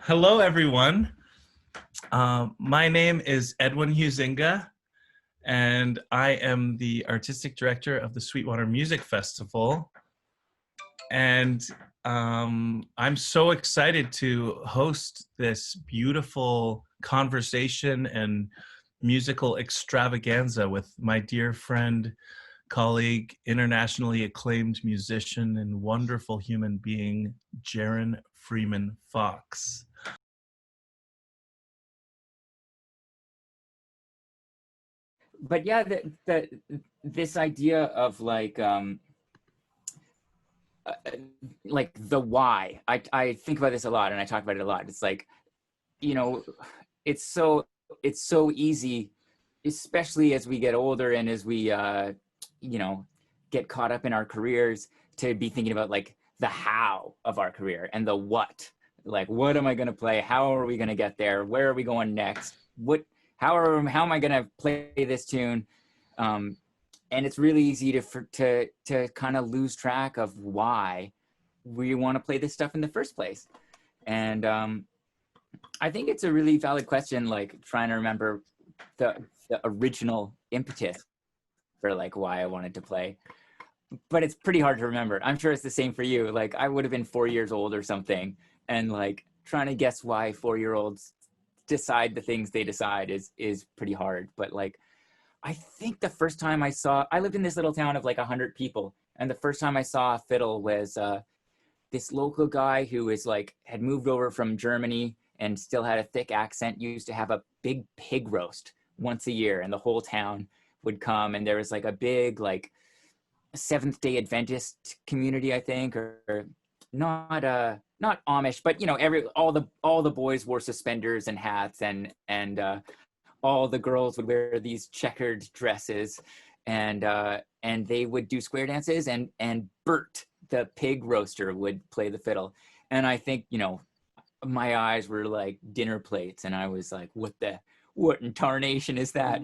Hello, everyone. My name is Edwin Huizinga, and I am the artistic director of the SweetWater Music Festival. And I'm so excited to host this beautiful conversation and musical extravaganza with my dear friend, colleague, internationally acclaimed musician, and wonderful human being, Jaron Freeman-Fox. But yeah, this idea of uh, like the why. I think about this a lot, and I talk about it a lot. It's like, you know, it's so it's so easy, especially as we get older and as we you know get caught up in our careers, to be thinking about like the how of our career and the what. Like, what am I going to play? How are we going to get there? Where are we going next? How am I going to play this tune? Um, and it's really easy to kind of lose track of why we want to play this stuff in the first place. And I think it's a really valid question, like trying to remember the, the original impetus for like why I wanted to play. But it's pretty hard to remember. I'm sure it's the same for you. Like, I would have been 4 years old or something, and like trying to guess why 4-year-olds decide the things they decide is pretty hard. But like, I think the first time I lived in this little town of like 100 people, and the first time I saw a fiddle was this local guy who was like had moved over from Germany and still had a thick accent. Used to have a big pig roast once a year, and the whole town would come, and there was like a big like Seventh-day Adventist community, I think, or not Amish, but you know, all the boys wore suspenders and hats, and all the girls would wear these checkered dresses, and they would do square dances, and Bert, the pig roaster, would play the fiddle. And I think, you know, my eyes were like dinner plates, and I was like, what in tarnation is that?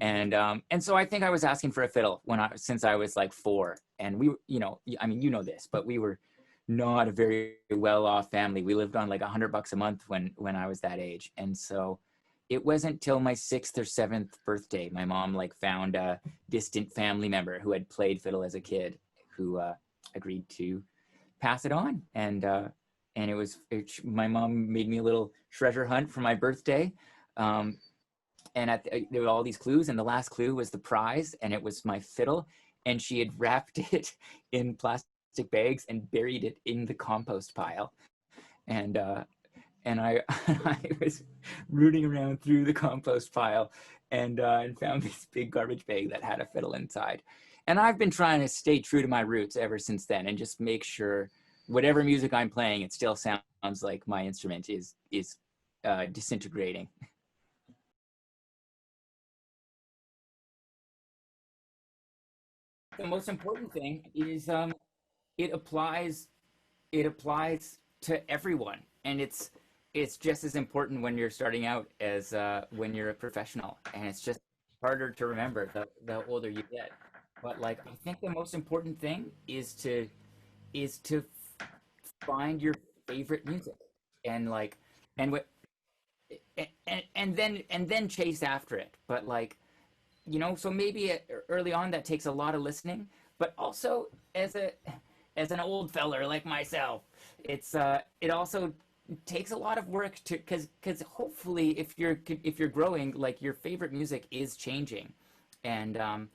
And so I think I was asking for a fiddle since I was like 4. And we, you know, I mean, you know this, but we were not a very well-off family. We lived on like $100 a month when I was that age. And so it wasn't till my 6th or 7th birthday, my mom like found a distant family member who had played fiddle as a kid, who agreed to pass it on. And my mom made me a little treasure hunt for my birthday. And there were all these clues, and the last clue was the prize, and it was my fiddle. And she had wrapped it in plastic bags and buried it in the compost pile. And I was rooting around through the compost pile, and found this big garbage bag that had a fiddle inside. And I've been trying to stay true to my roots ever since then, and just make sure whatever music I'm playing, it still sounds like my instrument is disintegrating. The most important thing is it applies it applies to everyone, and it's just as important when you're starting out as when you're a professional, and it's just harder to remember the older you get. But like, I think the most important thing is to find your favorite music, and like, and what and then chase after it. But like, you know, so maybe early on that takes a lot of listening, but also as an old feller like myself, it also takes a lot of work to, because hopefully if you're growing, like, your favorite music is changing. And um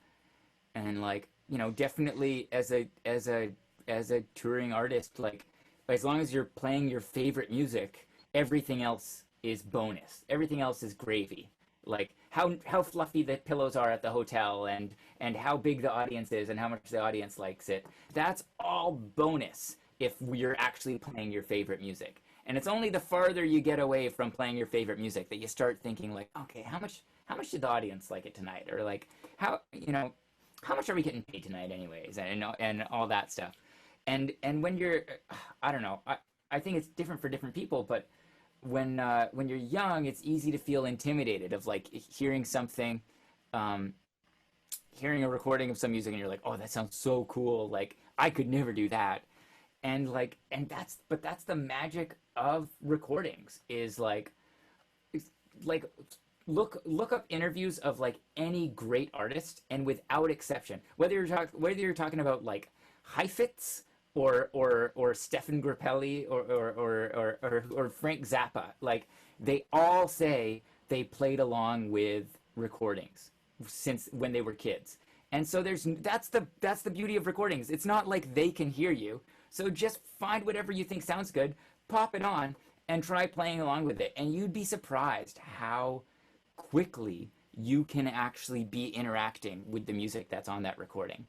and like, you know, definitely as a touring artist, like, as long as you're playing your favorite music, everything else is bonus, everything else is gravy. Like how fluffy the pillows are at the hotel, and how big the audience is, and how much the audience likes it, that's all bonus if you're actually playing your favorite music. And it's only the farther you get away from playing your favorite music that you start thinking like, okay, how much did the audience like it tonight, or like, how, you know, how much are we getting paid tonight anyways, and all that stuff. And when you're, I don't know, I think it's different for different people, but when you're young, it's easy to feel intimidated of like hearing something, um, hearing a recording of some music, and you're like, oh, that sounds so cool. Like, I could never do that. And like, and that's the magic of recordings is like look up interviews of like any great artist, and without exception, whether you're talking about like Heifetz or Stefan Grappelli or Frank Zappa, like they all say they played along with recordings since when they were kids. And so that's the beauty of recordings. It's not like they can hear you. So just find whatever you think sounds good, pop it on, and try playing along with it. And you'd be surprised how quickly you can actually be interacting with the music that's on that recording.